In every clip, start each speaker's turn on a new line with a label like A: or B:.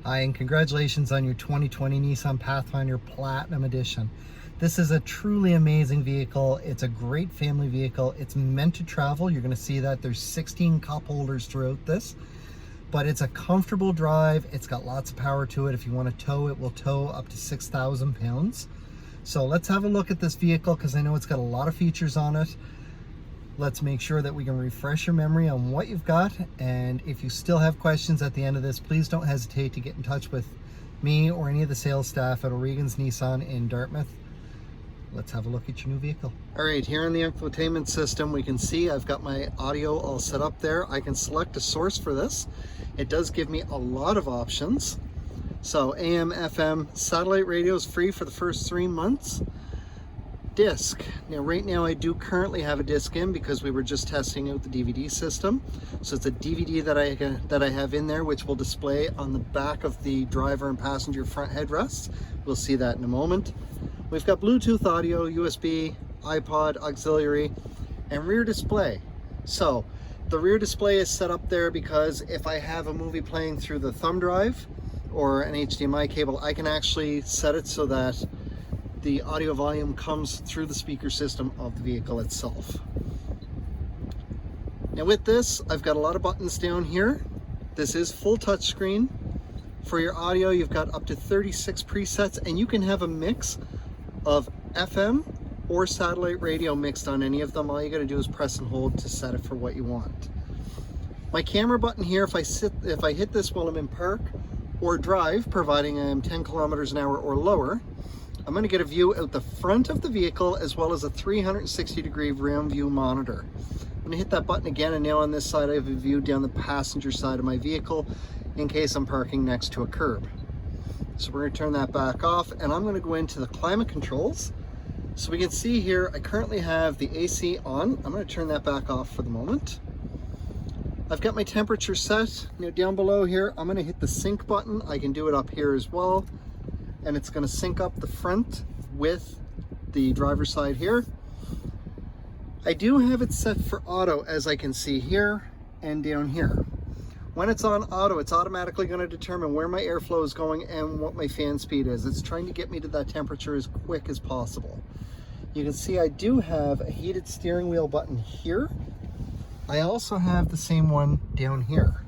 A: Hi, and congratulations on your 2020 Nissan Pathfinder Platinum Edition. This is a truly amazing vehicle. It's a great family vehicle. It's meant to travel. You're going to see that there's 16 cup holders throughout this, but it's a comfortable drive. It's got lots of power to it. If you want to tow, it will tow up to 6,000 pounds. So let's have a look at this vehicle because I know it's got a lot of features on it. Let's make sure that we can refresh your memory on what you've got. And if you still have questions at the end of this, please don't hesitate to get in touch with me or any of the sales staff at O'Regan's Nissan in Dartmouth. Let's have a look at your new vehicle. All right, here in the infotainment system, we can see I've got my audio all set up there. I can select a source for this. It does give me a lot of options. So AM, FM, satellite radio is free for the first 3 months. Disc. Now right now I do currently have a disc in because we were just testing out the DVD system. So it's a DVD that I have in there, which will display on the back of the driver and passenger front headrests. We'll see that in a moment. We've got Bluetooth audio, USB, iPod, auxiliary, and rear display. So the rear display is set up there because if I have a movie playing through the thumb drive or an HDMI cable, I can actually set it so that the audio volume comes through the speaker system of the vehicle itself. Now with this, I've got a lot of buttons down here. This is full touchscreen. For your audio, you've got up to 36 presets, and you can have a mix of FM or satellite radio mixed on any of them. All you gotta do is press and hold to set it for what you want. My camera button here, if I hit this while I'm in park or drive, providing I am 10 kilometers an hour or lower, I'm going to get a view out the front of the vehicle as well as a 360-degree round view monitor. I'm going to hit that button again, and now on this side I have a view down the passenger side of my vehicle in case I'm parking next to a curb. So we're going to turn that back off, and I'm going to go into the climate controls. So we can see here I currently have the AC on. I'm going to turn that back off for the moment. I've got my temperature set. Now down below here I'm going to hit the sync button. I can do it up here as well. And it's going to sync up the front with the driver's side here. I do have it set for auto, as I can see here and down here. When it's on auto, it's automatically going to determine where my airflow is going and what my fan speed is. It's trying to get me to that temperature as quick as possible. You can see I do have a heated steering wheel button here. I also have the same one down here.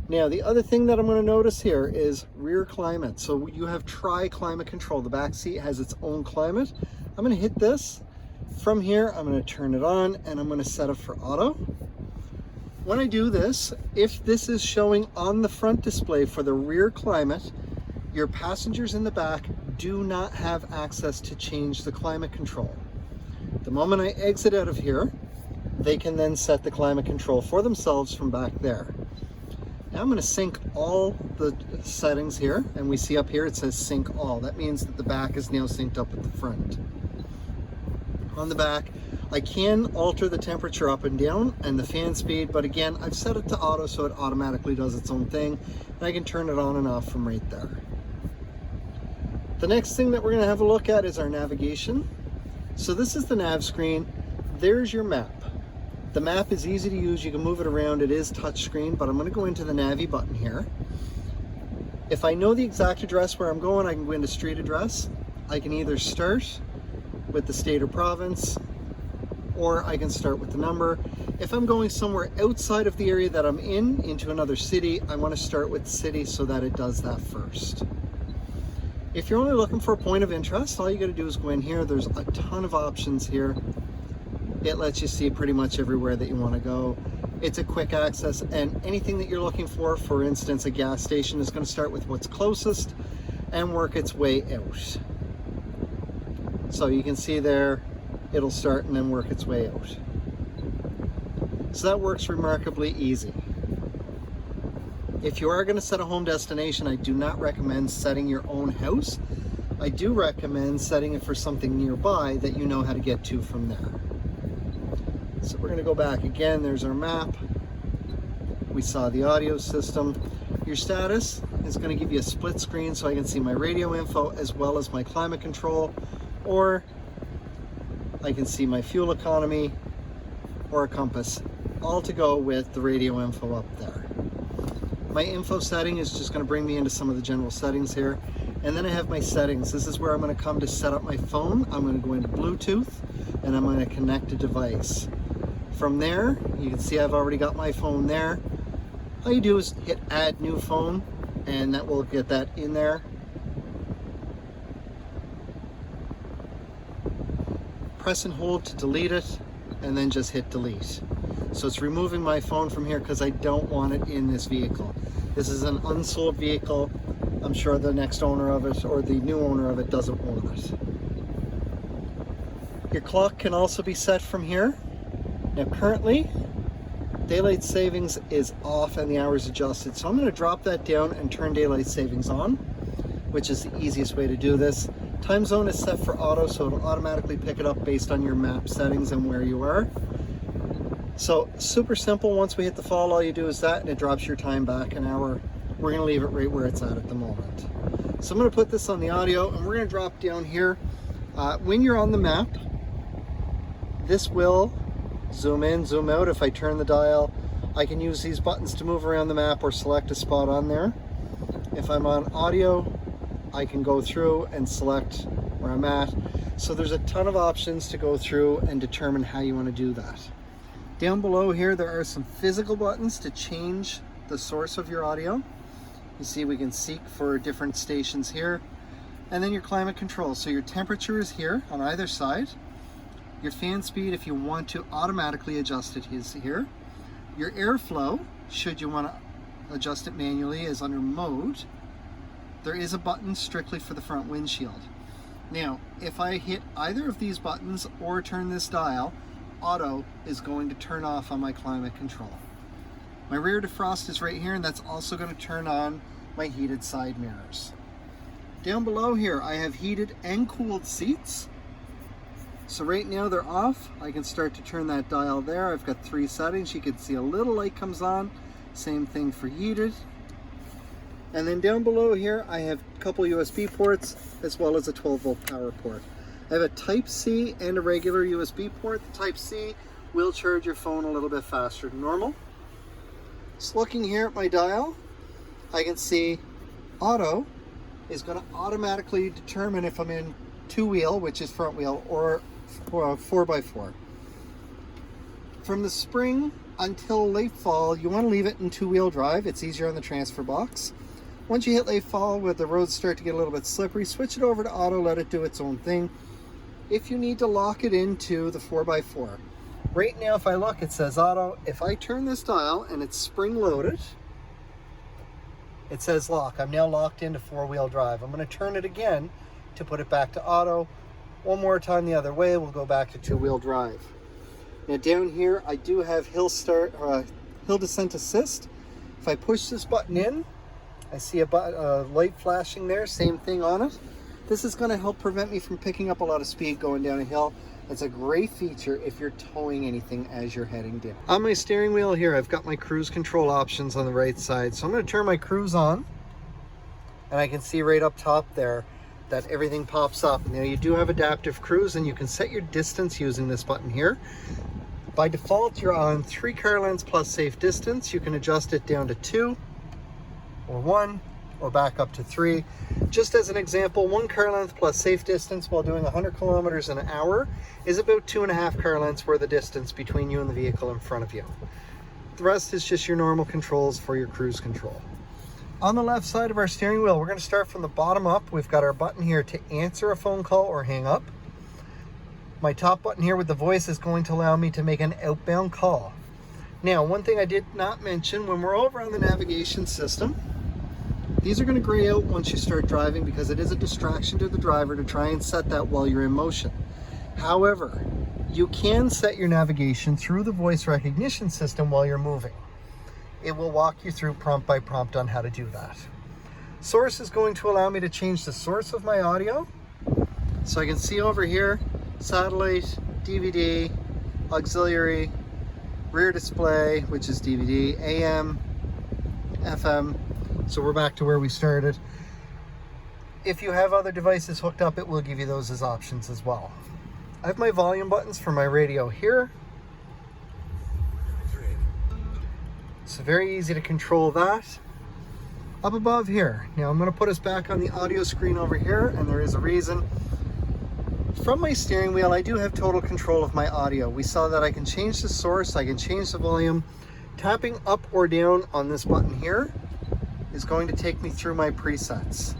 A: Now, the other thing that I'm going to notice here is rear climate. So you have tri-climate control. The back seat has its own climate. I'm going to hit this. From here, I'm going to turn it on, and I'm going to set it for auto. When I do this, if this is showing on the front display for the rear climate, your passengers in the back do not have access to change the climate control. The moment I exit out of here, they can then set the climate control for themselves from back there. Now I'm going to sync all the settings here, and we see up here it says sync all. That means that the back is now synced up with the front. On the back, I can alter the temperature up and down and the fan speed, but again, I've set it to auto so it automatically does its own thing, and I can turn it on and off from right there. The next thing that we're going to have a look at is our navigation. So this is the nav screen. There's your map. The map is easy to use. You can move it around. It is touchscreen, but I'm going to go into the Navi button here. If I know the exact address where I'm going, I can go into street address. I can either start with the state or province, or I can start with the number. If I'm going somewhere outside of the area that I'm in, into another city, I want to start with city so that it does that first. If you're only looking for a point of interest, all you got to do is go in here. There's a ton of options here. It lets you see pretty much everywhere that you want to go. It's a quick access, and anything that you're looking for instance, a gas station, is going to start with what's closest and work its way out. So you can see there, it'll start and then work its way out. So that works remarkably easy. If you are going to set a home destination, I do not recommend setting your own house. I do recommend setting it for something nearby that you know how to get to from there. So we're going to go back again. There's our map. We saw the audio system. Your status is going to give you a split screen so I can see my radio info as well as my climate control, or I can see my fuel economy or a compass, all to go with the radio info up there. My info setting is just going to bring me into some of the general settings here. And then I have my settings. This is where I'm going to come to set up my phone. I'm going to go into Bluetooth and I'm going to connect a device. From there, you can see I've already got my phone there. All you do is hit add new phone and that will get that in there. Press and hold to delete it and then just hit delete. So it's removing my phone from here because I don't want it in this vehicle. This is an unsold vehicle. I'm sure the next owner of it or the new owner of it doesn't want it. Your clock can also be set from here. Now currently, daylight savings is off and the hours adjusted. So I'm going to drop that down and turn daylight savings on, which is the easiest way to do this. Time zone is set for auto, so it'll automatically pick it up based on your map settings and where you are. So super simple. Once we hit the fall, all you do is that and it drops your time back an hour. We're going to leave it right where it's at the moment. So I'm going to put this on the audio and we're going to drop down here. When you're on the map, this will zoom in, zoom out. If I turn the dial, I can use these buttons to move around the map or select a spot on there. If I'm on audio, I can go through and select where I'm at. So there's a ton of options to go through and determine how you want to do that. Down below here, there are some physical buttons to change the source of your audio. You see we can seek for different stations here. And then your climate control. So your temperature is here on either side. Your fan speed, if you want to automatically adjust it, is here. Your airflow, should you want to adjust it manually, is under mode. There is a button strictly for the front windshield. Now, if I hit either of these buttons or turn this dial, auto is going to turn off on my climate control. My rear defrost is right here, and that's also going to turn on my heated side mirrors. Down below here, I have heated and cooled seats. So right now they're off. I can start to turn that dial there. I've got 3 settings. You can see a little light comes on. Same thing for heated. And then down below here, I have a couple USB ports as well as a 12-volt power port. I have a Type-C and a regular USB port. The Type-C will charge your phone a little bit faster than normal. Just looking here at my dial, I can see auto is going to automatically determine if I'm in 2-wheel, which is front wheel, or 4x4. From the spring until late fall, you want to leave it in 2-wheel drive. It's easier on the transfer box. Once you hit late fall, where the roads start to get a little bit slippery, switch it over to auto, let it do its own thing. If you need to lock it into the 4x4. Right now, if I look, it says auto. If I turn this dial and it's spring loaded, it says lock. I'm now locked into 4-wheel drive. I'm going to turn it again to put it back to auto. One more time the other way, we'll go back to 2-wheel drive. Now down here, I do have hill descent assist. If I push this button in, I see a light flashing there, same thing on it. This is going to help prevent me from picking up a lot of speed going down a hill. It's a great feature if you're towing anything as you're heading down. On my steering wheel here, I've got my cruise control options on the right side. So I'm going to turn my cruise on, and I can see right up top there that everything pops up. Now you do have adaptive cruise, and you can set your distance using this button here. By default, you're on 3 car lengths plus safe distance. You can adjust it down to 2 or 1 or back up to 3. Just as an example, 1 car length plus safe distance while doing 100 kilometers an hour is about 2.5 car lengths worth of distance between you and the vehicle in front of you. The rest is just your normal controls for your cruise control. On the left side of our steering wheel, we're going to start from the bottom up. We've got our button here to answer a phone call or hang up. My top button here with the voice is going to allow me to make an outbound call. Now, one thing I did not mention, when we're over on the navigation system, these are going to gray out once you start driving because it is a distraction to the driver to try and set that while you're in motion. However, you can set your navigation through the voice recognition system while you're moving. It will walk you through prompt by prompt on how to do that. Source is going to allow me to change the source of my audio. So I can see over here, satellite, DVD, auxiliary, rear display, which is DVD, AM, FM. So we're back to where we started. If you have other devices hooked up, it will give you those as options as well. I have my volume buttons for my radio here. It's very easy to control that. Up above here, now I'm going to put us back on the audio screen over here, and there is a reason. From my steering wheel, I do have total control of my audio. We saw that I can change the source, I can change the volume. Tapping up or down on this button here is going to take me through my presets.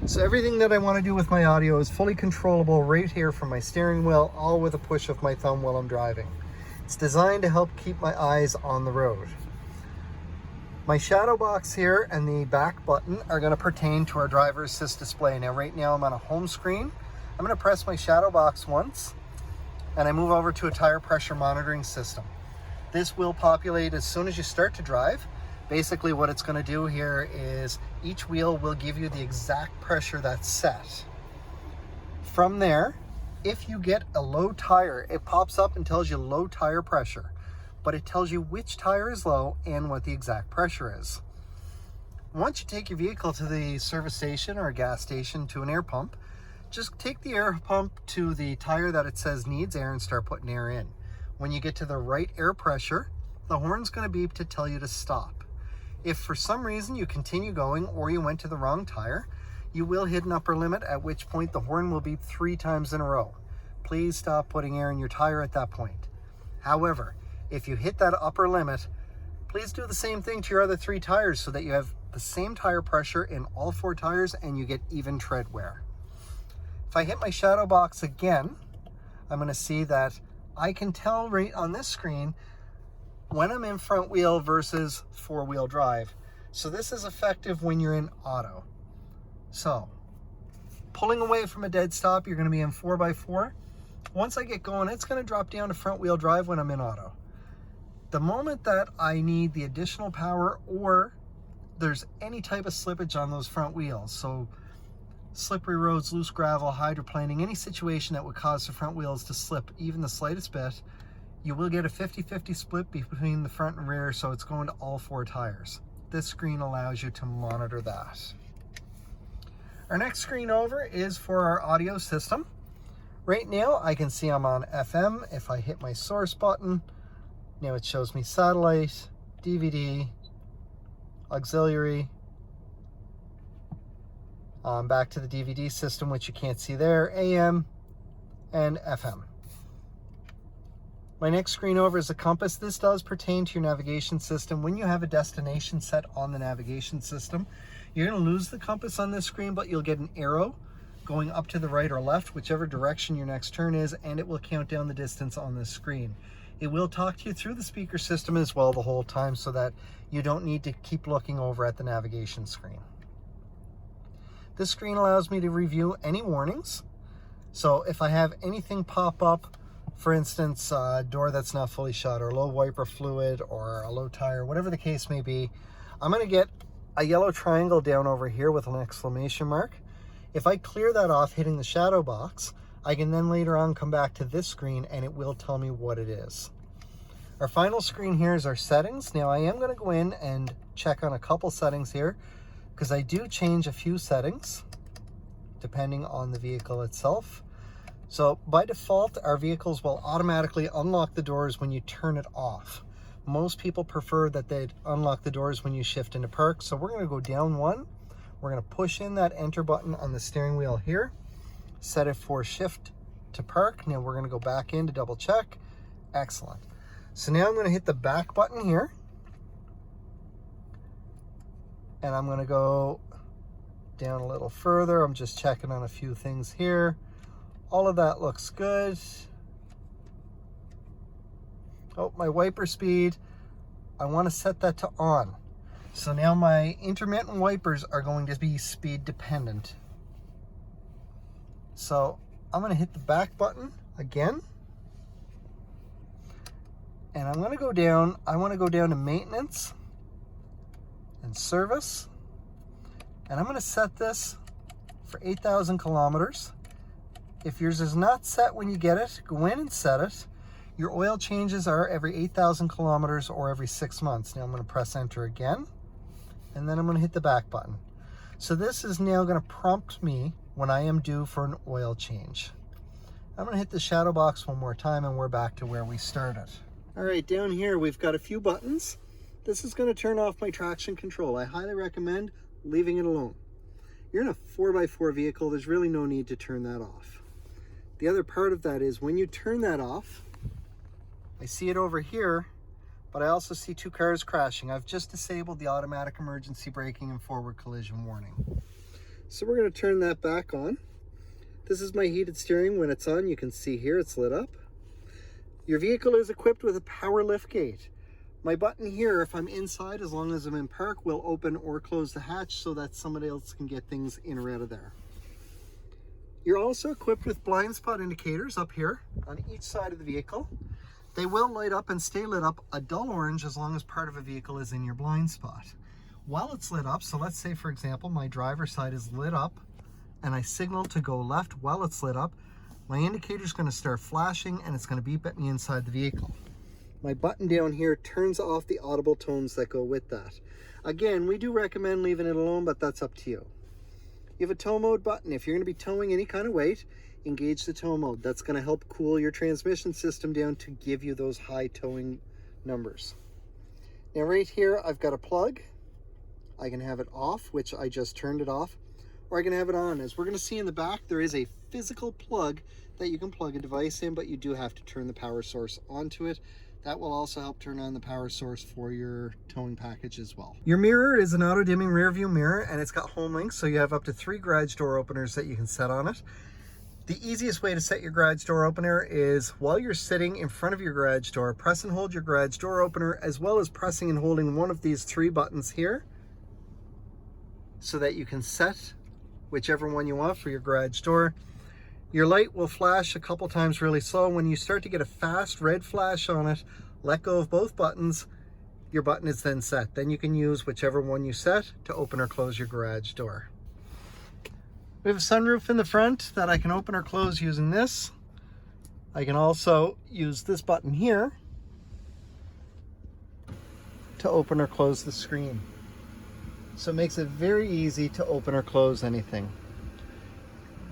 A: So everything that I want to do with my audio is fully controllable right here from my steering wheel, all with a push of my thumb while I'm driving. It's designed to help keep my eyes on the road. My shadow box here and the back button are going to pertain to our driver assist display. Now right now I'm on a home screen. I'm going to press my shadow box once and I move over to a tire pressure monitoring system. This will populate as soon as you start to drive. Basically what it's going to do here is each wheel will give you the exact pressure that's set. From there, if you get a low tire, it pops up and tells you low tire pressure, but it tells you which tire is low and what the exact pressure is. Once you take your vehicle to the service station or a gas station to an air pump, just take the air pump to the tire that it says needs air and start putting air in. When you get to the right air pressure, the horn's going to beep to tell you to stop. If for some reason you continue going or you went to the wrong tire, you will hit an upper limit, at which point the horn will beep 3 times in a row. Please stop putting air in your tire at that point. However, if you hit that upper limit, please do the same thing to your other 3 tires so that you have the same tire pressure in all 4 tires and you get even tread wear. If I hit my shadow box again, I'm going to see that I can tell right on this screen when I'm in front wheel versus 4-wheel drive. So this is effective when you're in auto. So pulling away from a dead stop, you're going to be in 4x4. Once I get going, it's going to drop down to front wheel drive when I'm in auto. The moment that I need the additional power or there's any type of slippage on those front wheels, so slippery roads, loose gravel, hydroplaning, any situation that would cause the front wheels to slip even the slightest bit, you will get a 50-50 split between the front and rear, so it's going to all 4 tires. This screen allows you to monitor that. Our next screen over is for our audio system. Right now I can see I'm on FM. If I hit my source button, now it shows me satellite, DVD, auxiliary, back to the DVD system, which you can't see there, AM and FM. My next screen over is a compass. This does pertain to your navigation system. When you have a destination set on the navigation system, you're going to lose the compass on this screen, but you'll get an arrow going up to the right or left, whichever direction your next turn is, and it will count down the distance on this screen. It will talk to you through the speaker system as well the whole time so that you don't need to keep looking over at the navigation screen. This screen allows me to review any warnings. So if I have anything pop up, for instance, a door that's not fully shut or low wiper fluid or a low tire, whatever the case may be, I'm going to get a yellow triangle down over here with an exclamation mark. If I clear that off hitting the shadow box, I can then later on come back to this screen and it will tell me what it is. Our final screen here is our settings. Now I am going to go in and check on a couple settings here because I do change a few settings depending on the vehicle itself. So by default, our vehicles will automatically unlock the doors when you turn it off. Most people prefer that they'd unlock the doors when you shift into park. So we're going to go down 1. We're going to push in that enter button on the steering wheel here, set it for shift to park. Now we're going to go back in to double check. Excellent. So now I'm going to hit the back button here. And I'm going to go down a little further. I'm just checking on a few things here. All of that looks good. Oh, my wiper speed, I want to set that to on. So now my intermittent wipers are going to be speed dependent. So I'm going to hit the back button again. And I'm going to go down, I want to go down to maintenance and service. And I'm going to set this for 8,000 kilometers. If yours is not set when you get it, go in and set it. Your oil changes are every 8,000 kilometers or every 6 months. Now I'm going to press enter again, and then I'm going to hit the back button. So this is now going to prompt me when I am due for an oil change. I'm going to hit the shadow box one more time and we're back to where we started. All right, down here we've got a few buttons. this is going to turn off my traction control. I highly recommend leaving it alone. You're in a 4x4 vehicle, there's really no need to turn that off. The other part of that is when you turn that off, I see it over here, but I also see 2 cars crashing. I've just disabled the automatic emergency braking and forward collision warning. So we're going to turn that back on. This is my heated steering. When it's on, you can see here it's lit up. Your vehicle is equipped with a power liftgate. My button here, if I'm inside, as long as I'm in park, will open or close the hatch so that somebody else can get things in or out of there. You're also equipped with blind spot indicators up here on each side of the vehicle. They will light up and stay lit up a dull orange as long as part of a vehicle is in your blind spot. While it's lit up, so let's say for example my driver's side is lit up and I signal to go left while it's lit up, my indicator is going to start flashing and it's going to beep at me inside the vehicle. My button down here turns off the audible tones that go with that. Again, we do recommend leaving it alone, but that's up to you. You have a tow mode button. If you're going to be towing any kind of weight, engage the tow mode. That's going to help cool your transmission system down to give you those high towing numbers. Now right here, I've got a plug. I can have it off, which I just turned it off, or I can have it on. As we're going to see in the back, there is a physical plug that you can plug a device in, but you do have to turn the power source onto it. That will also help turn on the power source for your towing package as well. Your mirror is an auto dimming rear view mirror, and it's got home links, so you have up to 3 garage door openers that you can set on it. The easiest way to set your garage door opener is while you're sitting in front of your garage door, press and hold your garage door opener, as well as pressing and holding one of these 3 buttons here so that you can set whichever one you want for your garage door. Your light will flash a couple times really slow. When you start to get a fast red flash on it, let go of both buttons. Your button is then set. Then you can use whichever one you set to open or close your garage door. We have a sunroof in the front that I can open or close using this. I can also use this button here to open or close the screen. So it makes it very easy to open or close anything.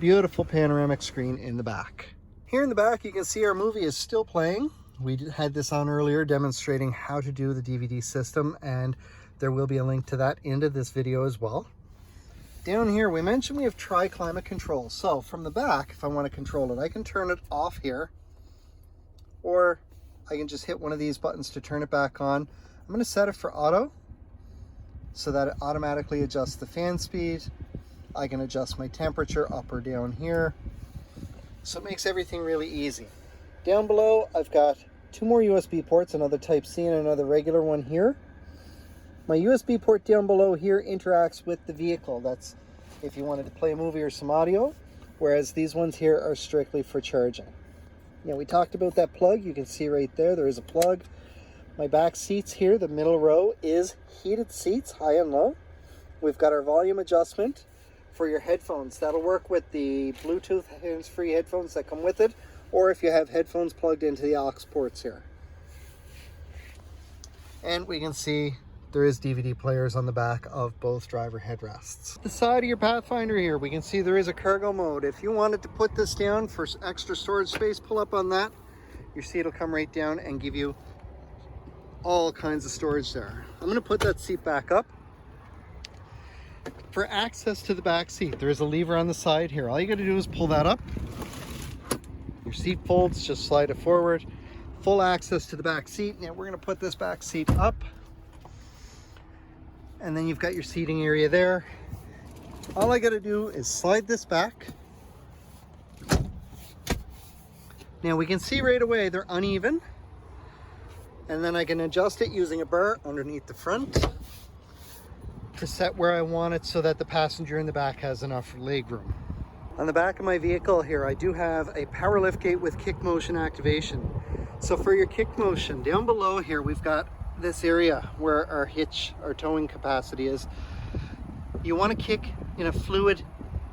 A: Beautiful panoramic screen in the back. Here in the back, you can see our movie is still playing. We had this on earlier demonstrating how to do the DVD system, and there will be a link to that into this video as well. Down here, we mentioned we have tri-climate control. So from the back, if I want to control it, I can turn it off here, or I can just hit one of these buttons to turn it back on. I'm going to set it for auto so that it automatically adjusts the fan speed. I can adjust my temperature up or down here. So it makes everything really easy. Down below, I've got 2 more USB ports, another Type-C and another regular one here. My USB port down below here interacts with the vehicle. That's if you wanted to play a movie or some audio, whereas these ones here are strictly for charging. Now, we talked about that plug. You can see right there, there is a plug. My back seats here, the middle row, is heated seats, high and low. We've got our volume adjustment for your headphones. That'll work with the Bluetooth hands-free headphones that come with it, or if you have headphones plugged into the aux ports here. And we can see there is DVD players on the back of both driver headrests. The side of your Pathfinder here, we can see there is a cargo mode. If you wanted to put this down for extra storage space, pull up on that. Your seat will come right down and give you all kinds of storage there. I'm going to put that seat back up. For access to the back seat, there is a lever on the side here. All you got to do is pull that up. Your seat folds, just slide it forward. Full access to the back seat. Now we're going to put this back seat up. And then you've got your seating area there. All I got to do is slide this back. Now we can see right away they're uneven. And then I can adjust it using a bar underneath the front to set where I want it so that the passenger in the back has enough leg room. On the back of my vehicle here, I do have a power liftgate with kick motion activation. So for your kick motion, down below here, we've got this area where our hitch, our towing capacity is. You want to kick in a fluid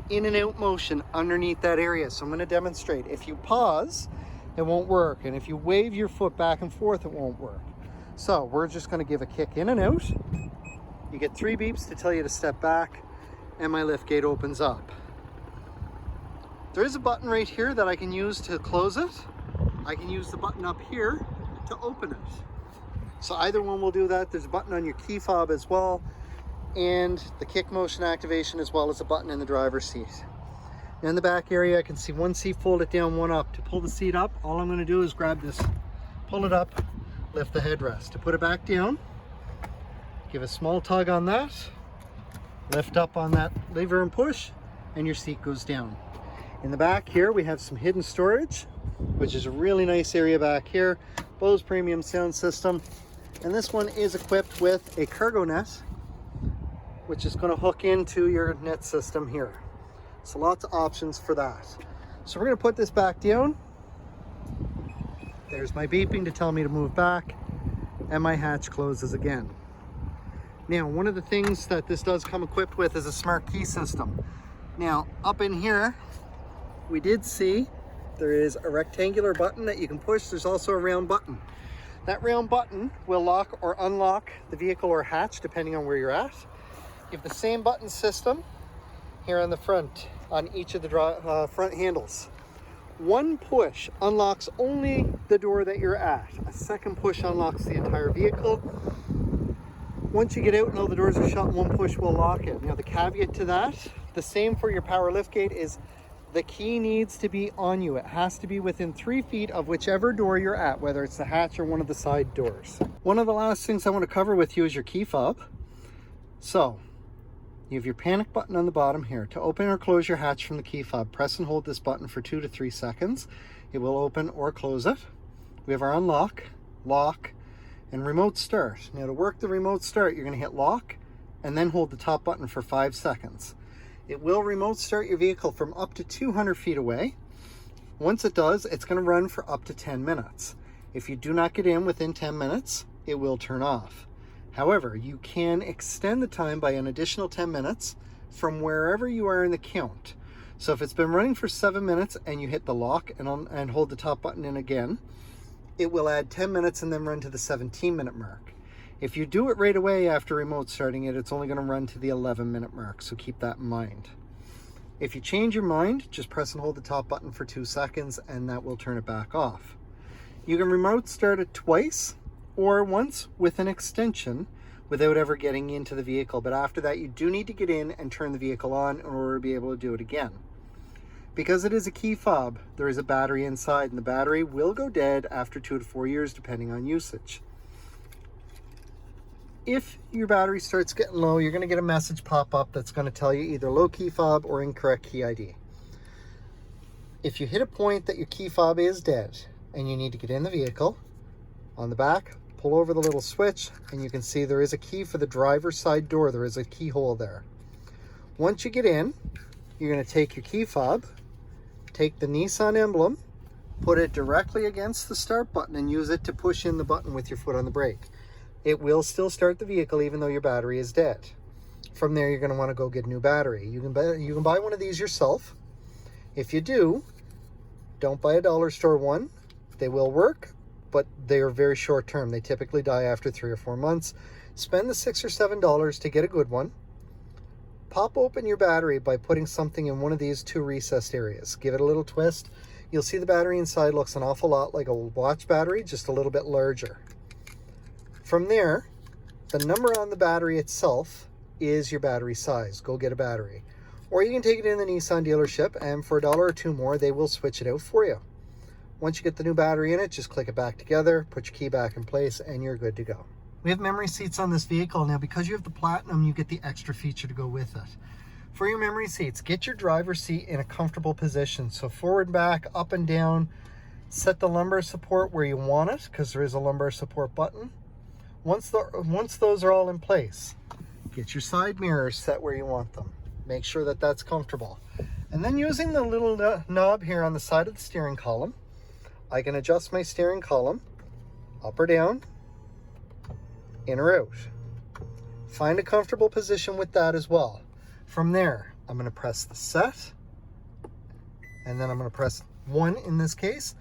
A: in and out motion underneath that area. So I'm going to demonstrate. If you pause, it won't work. And if you wave your foot back and forth, it won't work. So we're just going to give a kick in and out. You get 3 beeps to tell you to step back, and my liftgate opens up. There is a button right here that I can use to close it. I can use the button up here to open it. So either one will do that. There's a button on your key fob as well, and the kick motion activation, as well as a button in the driver's seat. Now in the back area, I can see one seat folded down, one up. To pull the seat up, all I'm going to do is grab this, pull it up, lift the headrest. To put it back down, give a small tug on that, lift up on that lever and push, and your seat goes down. In the back here, we have some hidden storage, which is a really nice area back here. Bose premium sound system. And this one is equipped with a cargo net, which is going to hook into your net system here. So lots of options for that. So we're going to put this back down. There's my beeping to tell me to move back, and my hatch closes again. Now, one of the things that this does come equipped with is a smart key system. Now, up in here, we did see there is a rectangular button that you can push. There's also a round button. That round button will lock or unlock the vehicle or hatch depending on where you're at. You have the same button system here on the front, on each of the front handles. One push unlocks only the door that you're at. A second push unlocks the entire vehicle. Once you get out and all the doors are shut, one push will lock it. Now the caveat to that, the same for your power liftgate, is the key needs to be on you. It has to be within 3 feet of whichever door you're at, whether it's the hatch or one of the side doors. One of the last things I want to cover with you is your key fob. So you have your panic button on the bottom here. To open or close your hatch from the key fob, press and hold this button for 2 to 3 seconds. It will open or close it. We have our unlock, lock, and remote start. Now to work the remote start, you're going to hit lock and then hold the top button for 5 seconds. It will remote start your vehicle from up to 200 feet away. Once it does, it's going to run for up to 10 minutes. If you do not get in within 10 minutes, it will turn off. However, you can extend the time by an additional 10 minutes from wherever you are in the count. So if it's been running for 7 minutes and you hit the lock and hold the top button in again, it will add 10 minutes and then run to the 17-minute mark. If you do it right away after remote starting it, it's only going to run to the 11-minute mark, so keep that in mind. If you change your mind, just press and hold the top button for 2 seconds and that will turn it back off. You can remote start it twice or once with an extension without ever getting into the vehicle, but after that you do need to get in and turn the vehicle on in order to be able to do it again. Because it is a key fob, there is a battery inside, and the battery will go dead after 2 to 4 years depending on usage. If your battery starts getting low, you're going to get a message pop up that's going to tell you either low key fob or incorrect key ID. If you hit a point that your key fob is dead and you need to get in the vehicle, on the back, pull over the little switch and you can see there is a key for the driver's side door. There is a keyhole there. Once you get in, you're going to take your key fob, take the Nissan emblem, put it directly against the start button and use it to push in the button with your foot on the brake. It will still start the vehicle even though your battery is dead. From there, you're going to want to go get a new battery. You can buy one of these yourself. If you do, don't buy a dollar store one. They will work, but they are very short term. They typically die after 3 or 4 months. Spend the $6 or $7 to get a good one. Pop open your battery by putting something in one of these 2 recessed areas. Give it a little twist. You'll see the battery inside looks an awful lot like a watch battery, just a little bit larger. From there, the number on the battery itself is your battery size. Go get a battery. Or you can take it in the Nissan dealership and for $1 or 2 more, they will switch it out for you. Once you get the new battery in it, just click it back together, put your key back in place, and you're good to go. We have memory seats on this vehicle. Now, because you have the Platinum, you get the extra feature to go with it. For your memory seats, get your driver's seat in a comfortable position. So forward, back, up and down. Set the lumbar support where you want it, because there is a lumbar support button. Once those are all in place, get your side mirrors set where you want them. Make sure that that's comfortable. And then using the little knob here on the side of the steering column, I can adjust my steering column up or down, in or out. Find a comfortable position with that as well. From there, I'm going to press the set, and then I'm going to press 1 in this case.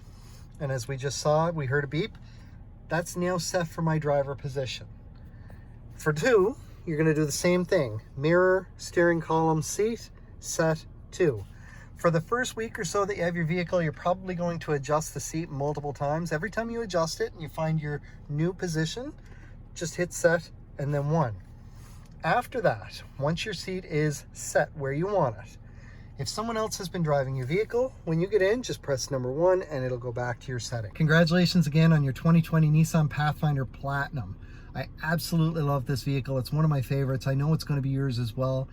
A: And as we just saw, we heard a beep. That's now set for my driver position. For 2, you're going to do the same thing. Mirror, steering column, seat, set 2. For the first week or so that you have your vehicle, you're probably going to adjust the seat multiple times. Every time you adjust it and you find your new position, just hit set and then 1. After that, once your seat is set where you want it, if someone else has been driving your vehicle, when you get in, just press number 1 and it'll go back to your setting. Congratulations again on your 2020 Nissan Pathfinder Platinum. I absolutely love this vehicle. It's one of my favorites. I know it's going to be yours as well.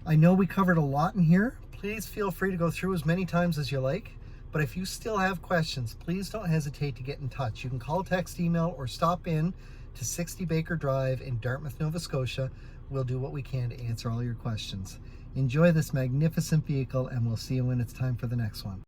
A: I know we covered a lot in here. Please feel free to go through as many times as you like. But if you still have questions, please don't hesitate to get in touch. You can call, text, email, or stop in to 60 Baker Drive in Dartmouth, Nova Scotia. We'll do what we can to answer all your questions. Enjoy this magnificent vehicle, and we'll see you when it's time for the next one.